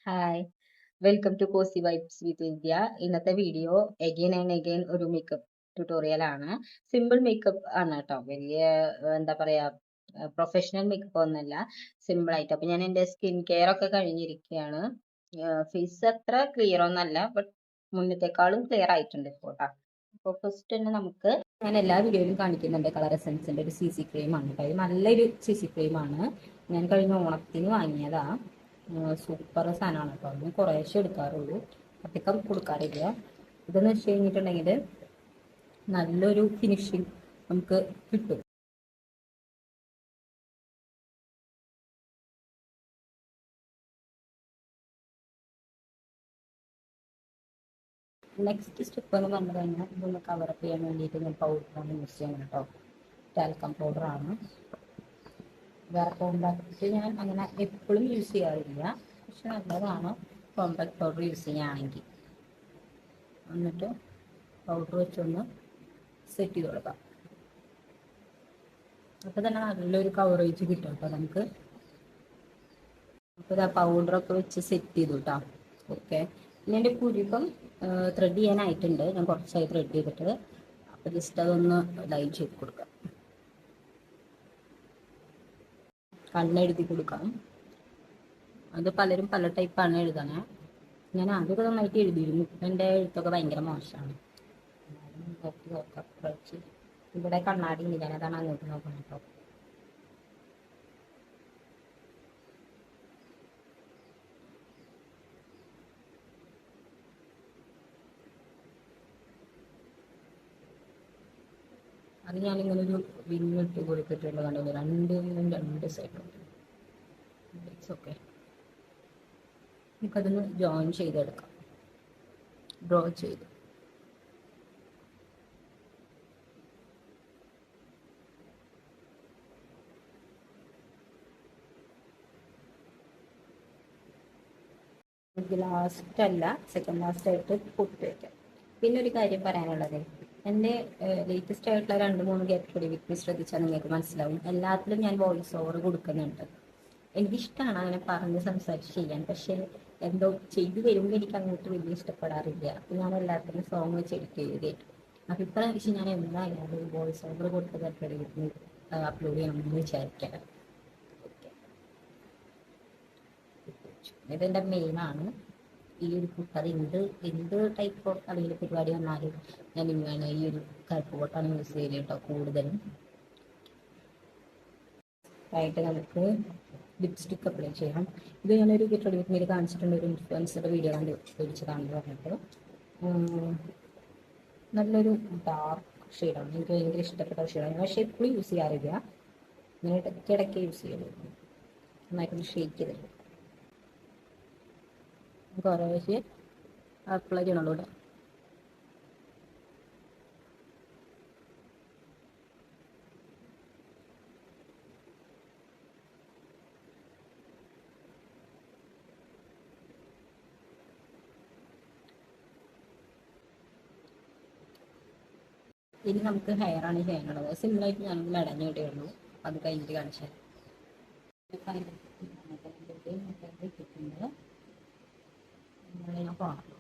Hi welcome to cozy vibes with Vidya. ഇന്നത്തെ video again and again ഒരു makeup tutorial ആണ്. Simple makeup ആണ് കേട്ടോ. വലിയ എന്താ പറയാ പ്രൊഫഷണൽ മേക്കപ്പ് ഒന്നല്ല, സിമ്പിൾ ആയിട്ട്. അപ്പൊ ഞാൻ എന്റെ സ്കിൻ കെയർ ഒക്കെ കഴിഞ്ഞിരിക്കുകയാണ്. ഫേസ് അത്ര ക്ലിയർ ഒന്നല്ല, ബട്ട് മുന്നത്തെക്കാളും ക്ലിയർ ആയിട്ടുണ്ട് ഇപ്പോൾ കേട്ടോ. അപ്പോൾ ഫസ്റ്റ് തന്നെ നമുക്ക് ഞാൻ എല്ലാ വീഡിയോയിലും കാണിക്കുന്നുണ്ട് കളർ എസൻസിന്റെ ഒരു CC ക്രീമാണ്. ഇത് നല്ലൊരു CC ക്രീമാണ്. ഞാൻ കഴിഞ്ഞ ഓണത്തിന് വാങ്ങിയതാ. സൂപ്പർ സാധനമാണ് കേട്ടോ. അതിന് കുറേശ്ശെ എടുക്കാറുള്ളൂ, അധികം കൊടുക്കാറില്ല. ഇതെന്ന് വെച്ച് കഴിഞ്ഞിട്ടുണ്ടെങ്കിൽ നല്ലൊരു ഫിനിഷിങ് നമുക്ക് കിട്ടും. നെക്സ്റ്റ് സ്റ്റെപ്പ് എന്ന് പറഞ്ഞു കഴിഞ്ഞാൽ ഇതൊന്ന് കവറപ്പ് ചെയ്യാൻ വേണ്ടിയിട്ട് ഞാൻ പൗഡറാണ് യൂസ് ചെയ്യുന്നത് കേട്ടോ. ടാൽക്കം പൗഡറാണ്. വേറെ കോമ്പാക്റ്റ് ഞാൻ അങ്ങനെ എപ്പോഴും യൂസ് ചെയ്യാറില്ല, പക്ഷെ നല്ലതാണ് കോമ്പാക്ട് പൗഡർ യൂസ് ചെയ്യുകയാണെങ്കിൽ. എന്നിട്ട് പൗഡർ വെച്ചൊന്ന് സെറ്റ് ചെയ്ത് കൊടുക്കാം. അപ്പോൾ തന്നെ നല്ലൊരു കവറേജ് കിട്ടും കേട്ടോ നമുക്ക്. അപ്പോൾ ഇതാ പൗഡറൊക്കെ വെച്ച് സെറ്റ് ചെയ്തു കേട്ടോ. ഓക്കെ, പിന്നെ എൻ്റെ പുരികം ത്രെഡ് ചെയ്യാനായിട്ടുണ്ട്. ഞാൻ കുറച്ചായി ത്രെഡ് ചെയ്തിട്ട്. അപ്പോൾ ജസ്റ്റ് അതൊന്ന് ലൈൻ ചെയ്ത് കൊടുക്കാം. കണ്ണെഴുതി കൊടുക്കാം. അത് പലരും പല ടൈപ്പാണ് എഴുതണേ. ഞാൻ ആദ്യമൊക്കെ നന്നായിട്ട് എഴുതിയിരുന്നു. എൻ്റെ എഴുത്തൊക്കെ ഭയങ്കര മോശമാണ്. ഇവിടെ കണ്ണാടി ഉണ്ട്, ഞാനതാണ് അങ്ങോട്ട് നോക്കണം കേട്ടോ. അത് ഞാനിങ്ങനെ ഒരു വിങ് ഇട്ട് കൊടുത്തിട്ടുണ്ട്. കണ്ടത് രണ്ട് സൈഡുണ്ട്. It's okay. നമുക്കതൊന്ന് ജോയിൻ ചെയ്തെടുക്കാം. ഡ്രോ ചെയ്ത് ലാസ്റ്റ് അല്ല, സെക്കൻഡ് ലാസ്റ്റ് ആയിട്ട് പൊട്ട് വയ്ക്കാം. പിന്നെ ഒരു കാര്യം പറയാനുള്ളത്, എൻ്റെ ലേറ്റസ്റ്റ് ആയിട്ടുള്ള 2-3 ഗെറ്റ് വിത്ത് ശ്രദ്ധിച്ചാൽ നിങ്ങൾക്ക് മനസ്സിലാവും. എല്ലാത്തിലും ഞാൻ വോയിസ് ഓവർ കൊടുക്കുന്നുണ്ട്. എനിക്കിഷ്ടമാണ് അങ്ങനെ പറഞ്ഞ് സംസാരിച്ച് ചെയ്യാൻ, പക്ഷേ എന്തോ ചെയ്തു വരുമ്പോൾ എനിക്ക് അങ്ങോട്ട് വലിയ ഇഷ്ടപ്പെടാറില്ല. അപ്പം ഞാൻ എല്ലാത്തിനും സോങ് വെച്ച് എഡിറ്റ് ചെയ്തിട്ട്. അപ്പം ഇപ്പം ഞാൻ എന്തായാലും വോയിസ് ഓവർ കൊടുത്ത് ഗെറ്റ് അപ്ലോഡ് ചെയ്യണമെന്ന് വിചാരിക്കാം. ഇതെൻ്റെ മെയിനാണ് ഈ ഒരു കുട്ട്. അത് എന്ത് ടൈപ്പ് ഓഫ് കളിയിൽ പരിപാടി വന്നാലും ഞാൻ ഇങ്ങനെ ഈ ഒരു കറുപ്പ് കോട്ടാണ് യൂസ് ചെയ്യുന്നത് കേട്ടോ കൂടുതലും. ആയിട്ട് നമുക്ക് ലിപ്സ്റ്റിക് അപ്ലൈ ചെയ്യാം. ഇത് ഞാനൊരു ഗെറ്റ് റെഡി വിത്ത് മീ കാണിച്ചിട്ടുണ്ട്. ഒരു ഇൻഫ്ലുവൻസറുടെ വീഡിയോ കണ്ട് മേടിച്ചതാണെന്ന് പറഞ്ഞിട്ട്. നല്ലൊരു ഡാർക്ക് ഷെയ്ഡാണ്, എനിക്ക് ഭയങ്കര ഇഷ്ടപ്പെട്ട ഷെയ്ഡാണ്. പക്ഷേ എപ്പോഴും യൂസ് ചെയ്യാറില്ല, ഞാൻ ഇടയ്ക്കിടയ്ക്ക് യൂസ് ചെയ്യുള്ളൂ. നന്നായിട്ടൊന്ന് ഷെയ്ക്ക് ചെയ്തിട്ട് കുറേശ്ശെ അപ്ലൈ ചെയ്യണുള്ളൂ ഇവിടെ. ഇനി നമുക്ക് ഹെയർ ആണ് ചെയ്യാനുള്ളത്. സിമ്പിളായിട്ട് ഞാൻ മെടഞ്ഞു കിട്ടുകയുള്ളൂ. അത് കഴിഞ്ഞിട്ട് കാണിച്ചാൽ ഞാൻ പോകണം.